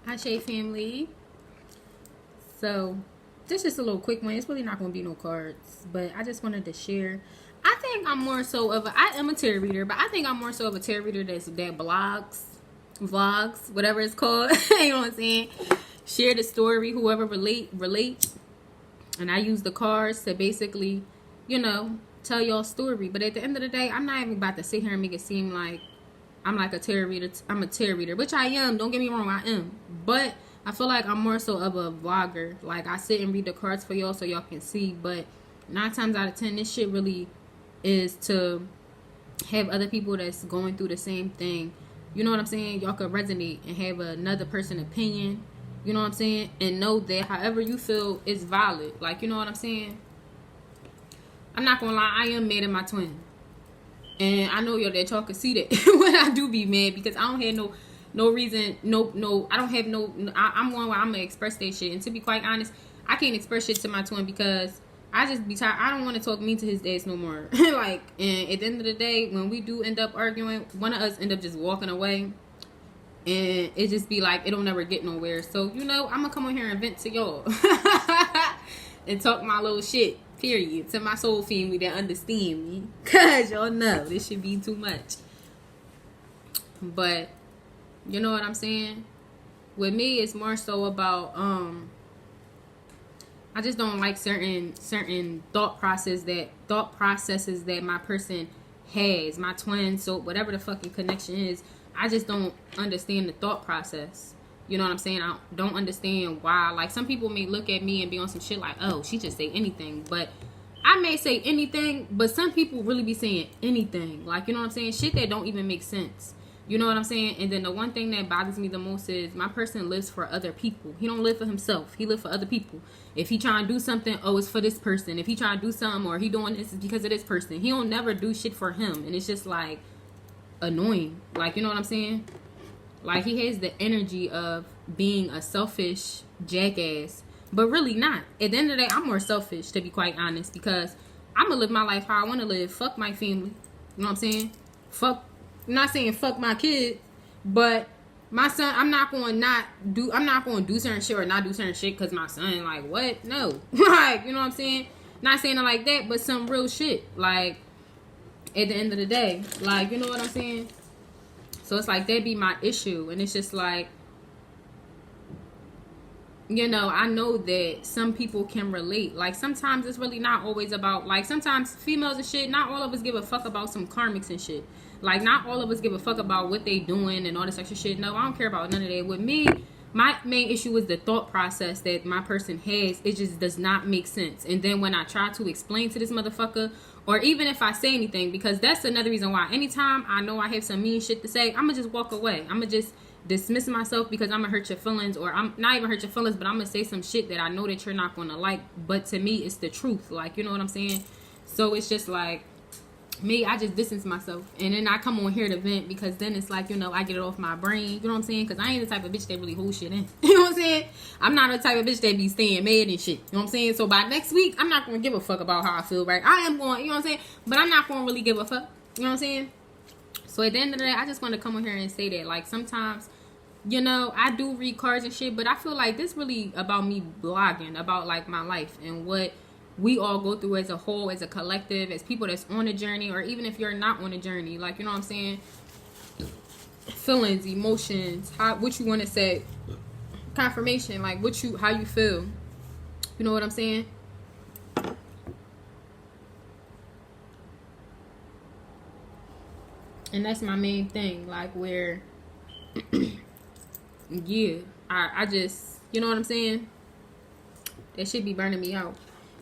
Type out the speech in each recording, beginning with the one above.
Hi, Shay family. So, this is just a little quick one. It's really not going to be no cards, but I just wanted to share. I think I'm more so of a. I am a tarot reader, but I think I'm more so of a tarot reader that blogs, vlogs, whatever it's called. You know what I'm saying? Share the story. Whoever relates, and I use the cards to basically, tell y'all story. But at the end of the day, I'm not even about to sit here and make it seem like I'm like a tarot reader. I'm a tarot reader, which I am. Don't get me wrong, I am. But I feel like I'm more so of a vlogger. Like, I sit and read the cards for y'all so y'all can see. But 9 times out of 10, this shit really is to have other people that's going through the same thing. You know what I'm saying? Y'all could resonate and have another person opinion. You know what I'm saying? And know that however you feel is valid. Like, you know what I'm saying? I'm not gonna lie, I am mad at my twin. And I know y'all that y'all can see that when I do be mad, because I don't have no reason, I don't have I'm one where I'm gonna express that shit. And to be quite honest, I can't express shit to my twin because I just be tired. I don't want to talk mean to his dads no more. Like, and at the end of the day, when we do end up arguing, one of us end up just walking away. And it just be like, it'll never get nowhere. So, I'm gonna come on here and vent to y'all. And talk my little shit, period, to my soul family that understand me. Cause y'all know this should be too much. But you know what I'm saying? With me, it's more so about I just don't like certain thought processes that my person has, my twin, so whatever the fucking connection is, I just don't understand the thought process. You know what I'm saying? I don't understand why. Like, some people may look at me and be on some shit like, oh, she just say anything. But I may say anything, but some people really be saying anything. Like, you know what I'm saying? Shit that don't even make sense. You know what I'm saying? And then the one thing that bothers me the most is my person lives for other people. He don't live for himself. He live for other people. If he trying to do something, oh, it's for this person. If he trying to do something or he doing this, it's because of this person. He don't never do shit for him. And it's just, like, annoying. Like, you know what I'm saying? Like, he has the energy of being a selfish jackass, but really not. At the end of the day, I'm more selfish, to be quite honest, because I'm going to live my life how I want to live. Fuck my family. You know what I'm saying? I'm not saying fuck my kids, but my son, I'm not going to do certain shit or not do certain shit because my son, like, what? No. Like, you know what I'm saying? Not saying it like that, but some real shit. Like, at the end of the day, like, you know what I'm saying? So it's like, that be my issue. And it's just like, I know that some people can relate. Like, sometimes it's really not always about, like, sometimes females and shit, not all of us give a fuck about some karmics and shit. Like, not all of us give a fuck about what they doing and all this extra shit. No, I don't care about none of that. With me, my main issue is the thought process that my person has. It just does not make sense. And then when I try to explain to this motherfucker, or even if I say anything, because that's another reason why anytime I know I have some mean shit to say, I'm going to just walk away. I'm going to just dismiss myself because I'm going to hurt your feelings, or I'm not even hurt your feelings, but I'm going to say some shit that I know that you're not going to like. But to me, it's the truth. Like, you know what I'm saying? So it's just like, me, I just distance myself, and then I come on here to vent, because then it's like, I get it off my brain, you know what I'm saying? Because I ain't the type of bitch that really hold shit in, you know what I'm saying? I'm not the type of bitch that be staying mad and shit, you know what I'm saying? So by next week, I'm not going to give a fuck about how I feel, right? I am going, you know what I'm saying? But I'm not going to really give a fuck, you know what I'm saying? So at the end of the day, I just want to come on here and say that, like, sometimes, I do read cards and shit, but I feel like this really about me blogging, about, like, my life and what we all go through as a whole, as a collective, as people that's on a journey, or even if you're not on a journey, like, you know what I'm saying? Feelings, emotions, what you want to say, confirmation, like, how you feel. You know what I'm saying? And that's my main thing, like, where, yeah, I just, you know what I'm saying? That shit be burning me out.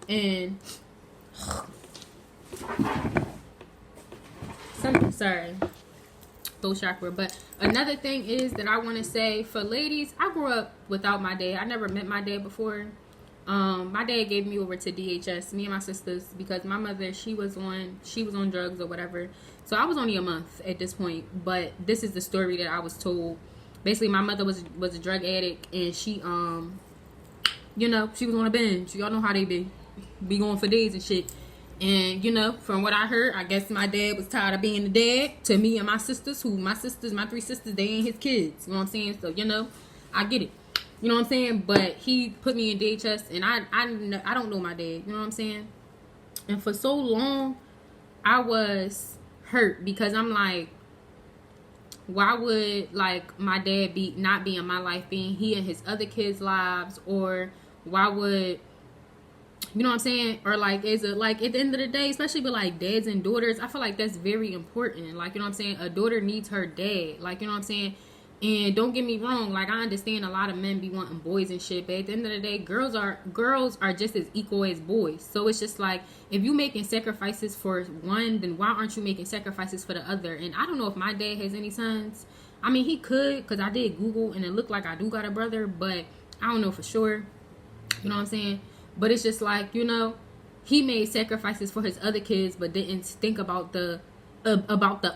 And sorry, throat chakra. But another thing is that I want to say for ladies, I grew up without my dad. I never met my dad before. My dad gave me over to DHS, me and my sisters, because my mother, she was on drugs or whatever. So I was only a month at this point. But this is the story that I was told. Basically, my mother was a drug addict, and she she was on a binge. Y'all know how they be going for days and shit. And from what I heard, I guess my dad was tired of being the dad to me and my sisters, my 3 sisters, they ain't his kids, you know what I'm saying? So I get it. You know what I'm saying? But he put me in DHS, and I don't know my dad. You know what I'm saying? And for so long, I was hurt because I'm like, why would like my dad not be in my life, being he and his other kids' lives, or why would, you know what I'm saying? Or like, is it like at the end of the day, especially with like dads and daughters, I feel like that's very important. Like, you know what I'm saying? A daughter needs her dad. Like, you know what I'm saying? And don't get me wrong, like I understand a lot of men be wanting boys and shit, but at the end of the day, girls are just as equal as boys. So it's just like, if you making sacrifices for one, then why aren't you making sacrifices for the other? And I don't know if my dad has any sons. I mean, he could, because I did Google and it looked like I do got a brother, but I don't know for sure. You know what I'm saying? But it's just like, you know, he made sacrifices for his other kids, but didn't think about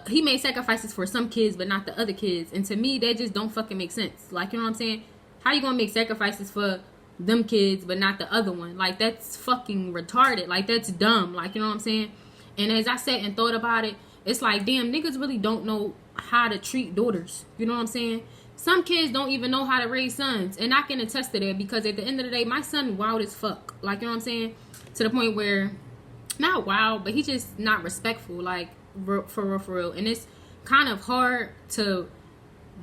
he made sacrifices for some kids but not the other kids. And to me, that just don't fucking make sense. Like, you know what I'm saying? How you gonna make sacrifices for them kids but not the other one? Like, that's fucking retarded. Like, that's dumb. Like, you know what I'm saying? And as I sat and thought about it, it's like, damn, niggas really don't know how to treat daughters. You know what I'm saying? Some kids don't even know how to raise sons, and I can attest to that, because at the end of the day, my son wild as fuck. Like, you know what I'm saying? To the point where, not wild, but he just not respectful. Like, for real. And it's kind of hard to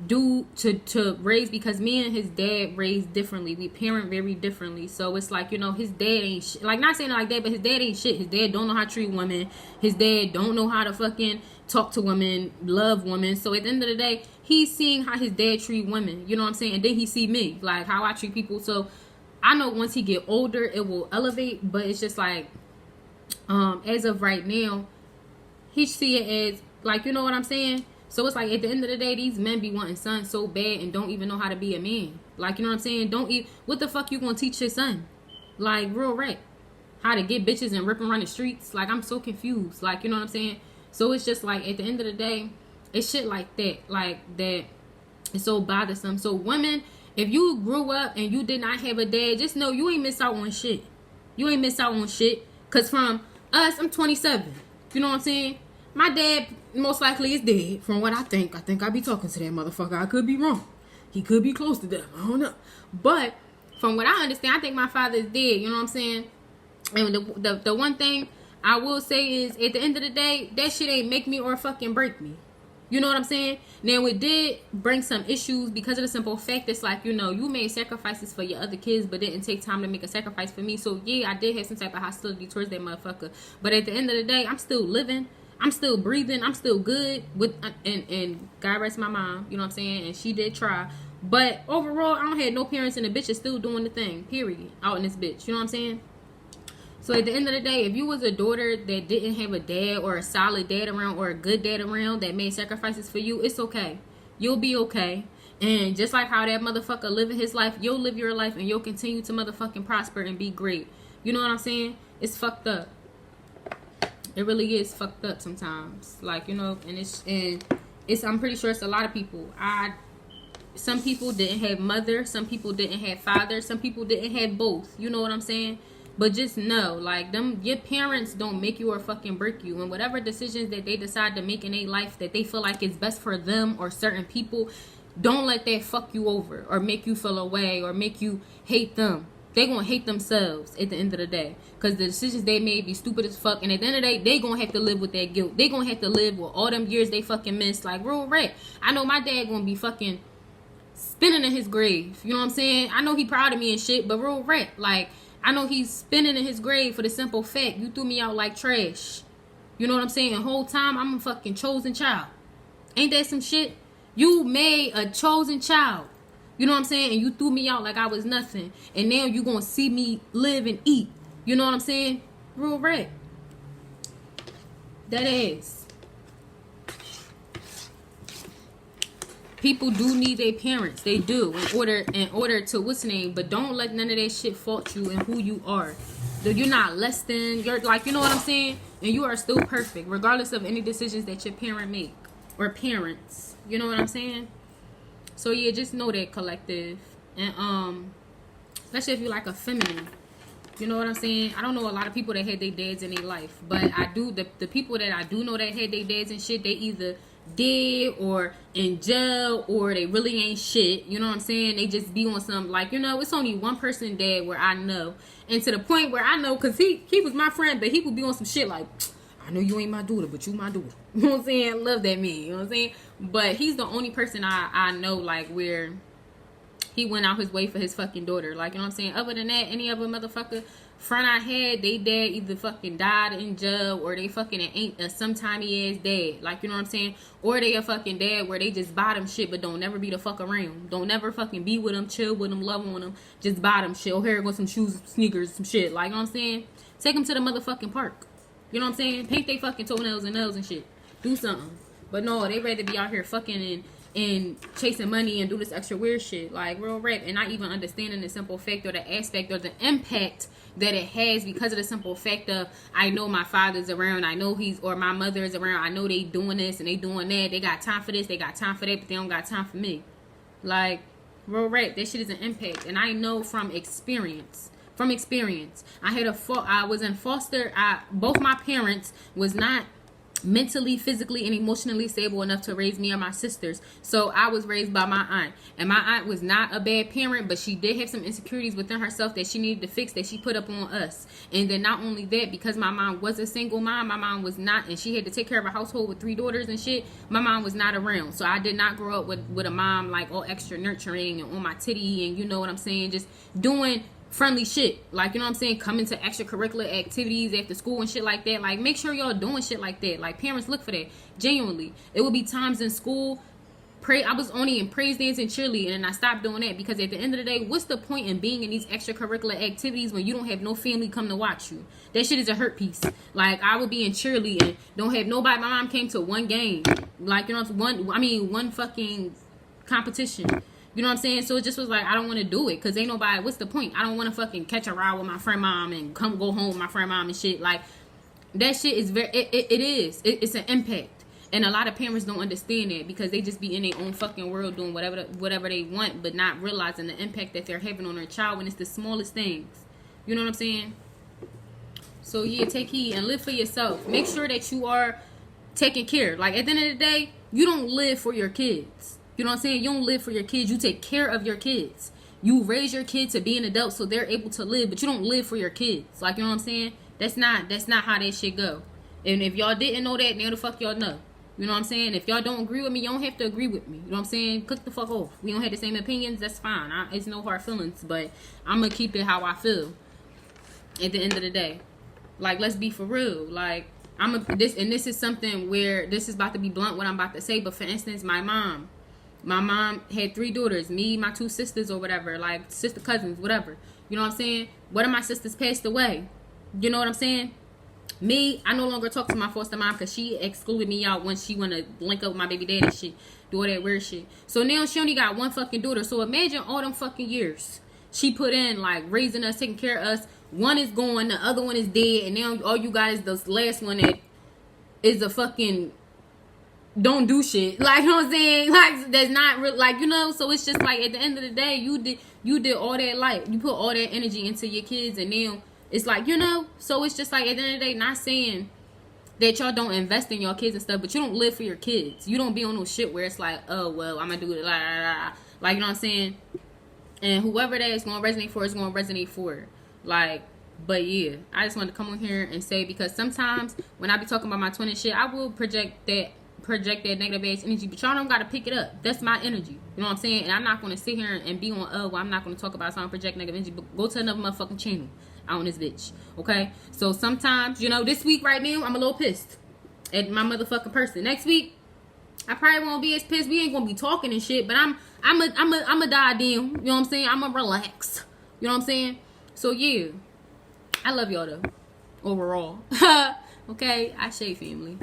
raise, because me and his dad raised differently. We parent very differently. So it's like, you know, his dad ain't shit. Like, not saying it like that, but his dad ain't shit. His dad don't know how to treat women. His dad don't know how to fucking talk to women, love women. So at the end of the day, he's seeing how his dad treat women. You know what I'm saying? And then he see me, like how I treat people. So I know once he get older, it will elevate. But it's just like, as of right now, he see it as, like, you know what I'm saying? So it's like, at the end of the day, these men be wanting sons so bad and don't even know how to be a man. Like, you know what I'm saying? What the fuck you gonna teach your son? Like, real rap. How to get bitches and rip around the streets? Like, I'm so confused. Like, you know what I'm saying? So it's just like, at the end of the day, it's shit like that. Like, that is so bothersome. So women, if you grew up and you did not have a dad, just know you ain't miss out on shit. You ain't miss out on shit. Because from us, I'm 27. You know what I'm saying? My dad most likely is dead, from what I think. I think I be talking to that motherfucker. I could be wrong. He could be close to death. I don't know. But from what I understand, I think my father is dead. You know what I'm saying? And the one thing I will say is, at the end of the day, that shit ain't make me or fucking break me. You know what I'm saying? Now, it did bring some issues because of the simple fact it's like, you know, you made sacrifices for your other kids, but didn't take time to make a sacrifice for me. So, yeah, I did have some type of hostility towards that motherfucker. But at the end of the day, I'm still living. I'm still breathing. I'm still good. And God rest my mom. You know what I'm saying? And she did try. But overall, I don't have no parents, and the bitch is still doing the thing. Period. Out in this bitch. You know what I'm saying? So at the end of the day, if you was a daughter that didn't have a dad, or a solid dad around, or a good dad around that made sacrifices for you, it's okay. You'll be okay. And just like how that motherfucker living his life, you'll live your life, and you'll continue to motherfucking prosper and be great. You know what I'm saying? It's fucked up. It really is fucked up sometimes. Like, you know, and it's I'm pretty sure it's a lot of people. Some people didn't have mother, some people didn't have father, some people didn't have both. You know what I'm saying? But just know, like, your parents don't make you or fucking break you. And whatever decisions that they decide to make in their life that they feel like is best for them or certain people, don't let that fuck you over or make you feel away or make you hate them. They gonna hate themselves at the end of the day, because the decisions they made be stupid as fuck. And at the end of the day, they gonna have to live with that guilt. They gonna have to live with all them years they fucking missed. Like, real rap. I know my dad gonna be fucking spinning in his grave. You know what I'm saying? I know he proud of me and shit, but real rap. Like, I know he's spinning in his grave for the simple fact you threw me out like trash. You know what I'm saying? The whole time, I'm a fucking chosen child. Ain't that some shit? You made a chosen child. You know what I'm saying? And you threw me out like I was nothing. And now you gonna see me live and eat. You know what I'm saying? Real rap. That is. People do need their parents. They do. In order to, what's the name? But don't let none of that shit fault you and who you are. You're not less than. You're like, you know what I'm saying? And you are still perfect, regardless of any decisions that your parent make. Or parents. You know what I'm saying? So yeah, just know that, collective. And especially if you're like a feminine. You know what I'm saying? I don't know a lot of people that had their dads in their life. But I do, the people that I do know that had their dads and shit, they either dead or in jail or they really ain't shit. You know what I'm saying? They just be on some, like, you know, it's only one person dead where I know. And to the point where I know, because he was my friend, but he would be on some shit like, I know you ain't my daughter, but you my daughter. You know what I'm saying? Love that man. You know what I'm saying? But he's the only person I know, like, where he went out his way for his fucking daughter. Like, you know what I'm saying? Other than that, any other motherfucker friend I had, they dad either fucking died in jail or they fucking ain't a sometimey ass dad. Like, you know what I'm saying? Or they a fucking dad where they just bottom shit but don't never be the fuck around. Don't never fucking be with them, chill with them, love on them. Just bottom shit. Oh, here go some shoes, sneakers, some shit. Like, you know what I'm saying? Take them to the motherfucking park. You know what I'm saying? Paint they fucking toenails and nails and shit. Do something. But no, they rather be out here fucking and chasing money and do this extra weird shit. Like, real rap. And not even understanding the simple fact or the aspect or the impact that it has because of the simple fact of, I know my father's around, I know or my mother is around, I know they doing this and they doing that, they got time for this, they got time for that, but they don't got time for me. Like, real rap, that shit is an impact. And I know from experience, I was in foster, both my parents was not mentally, physically, and emotionally stable enough to raise me and my sisters. So I was raised by my aunt. And my aunt was not a bad parent, but she did have some insecurities within herself that she needed to fix, that she put up on us. And then not only that, because my mom was a single mom, my mom was not, and she had to take care of a household with 3 daughters and shit, my mom was not around. So I did not grow up with a mom like all extra nurturing and on my titty and you know what I'm saying, just doing friendly shit. Like, you know what I'm saying, coming to extracurricular activities after school and shit like that. Like, make sure y'all doing shit like that. Like, parents, look for that. Genuinely, it would be times in school, I was only in praise dance and cheerleading, and I stopped doing that because at the end of the day, what's the point in being in these extracurricular activities when you don't have no family come to watch you? That shit is a hurt piece. Like, I would be in cheerleading, don't have nobody. My mom came to one game, like, you know, one fucking competition. You know what I'm saying? So it just was like, I don't want to do it because ain't nobody, what's the point? I don't want to fucking catch a ride with my friend mom and go home with my friend mom and shit. Like, that shit is it's an impact. And a lot of parents don't understand that because they just be in their own fucking world doing whatever they want, but not realizing the impact that they're having on their child when it's the smallest things. You know what I'm saying? So yeah, take heed and live for yourself. Make sure that you are taking care. Like, at the end of the day, you don't live for your kids. You know what I'm saying? You don't live for your kids. You take care of your kids. You raise your kids to be an adult so they're able to live, but you don't live for your kids. Like, you know what I'm saying? That's not how that shit go. And if y'all didn't know that, now the fuck y'all know. You know what I'm saying? If y'all don't agree with me, you don't have to agree with me. You know what I'm saying? Click the fuck off. We don't have the same opinions. That's fine. It's no hard feelings, but I'm going to keep it how I feel at the end of the day. Like, let's be for real. Like, this is something where this is about to be blunt what I'm about to say, but for instance, my mom had 3 daughters, me, my 2 sisters or whatever, like sister cousins, whatever. You know what I'm saying? One of my sisters passed away. You know what I'm saying? Me, I no longer talk to my foster mom because she excluded me out when she want to link up with my baby daddy and shit, do all that weird shit. So now she only got 1 fucking daughter. So imagine all them fucking years she put in, like, raising us, taking care of us. One is gone, the other one is dead, and now all you got is the last one that is a fucking don't do shit. Like, you know what I'm saying? Like, that's not real. Like, you know, so it's just like at the end of the day, you did all that, like, you put all that energy into your kids, and now it's like, you know, so it's just like at the end of the day, not saying that y'all don't invest in your kids and stuff, but you don't live for your kids. You don't be on no shit where it's like, oh, well, I'm gonna do it, like, you know what I'm saying? And whoever that is gonna resonate for is gonna resonate for. Like, but yeah, I just wanted to come on here and say, because sometimes when I be talking about my twin and shit, I will project that negative ass energy, but y'all don't gotta pick it up. That's my energy. You know what I'm saying? And I'm not gonna sit here and be on, well, I'm not gonna talk about something, project negative energy, but go to another motherfucking channel on this bitch. Okay? So sometimes, you know, this week right now, I'm a little pissed at my motherfucking person. Next week, I probably won't be as pissed. We ain't gonna be talking and shit, but I'm a die down. You know what I'm saying? I'm a relax. You know what I'm saying? So yeah, I love y'all though. Overall. Okay? I say family.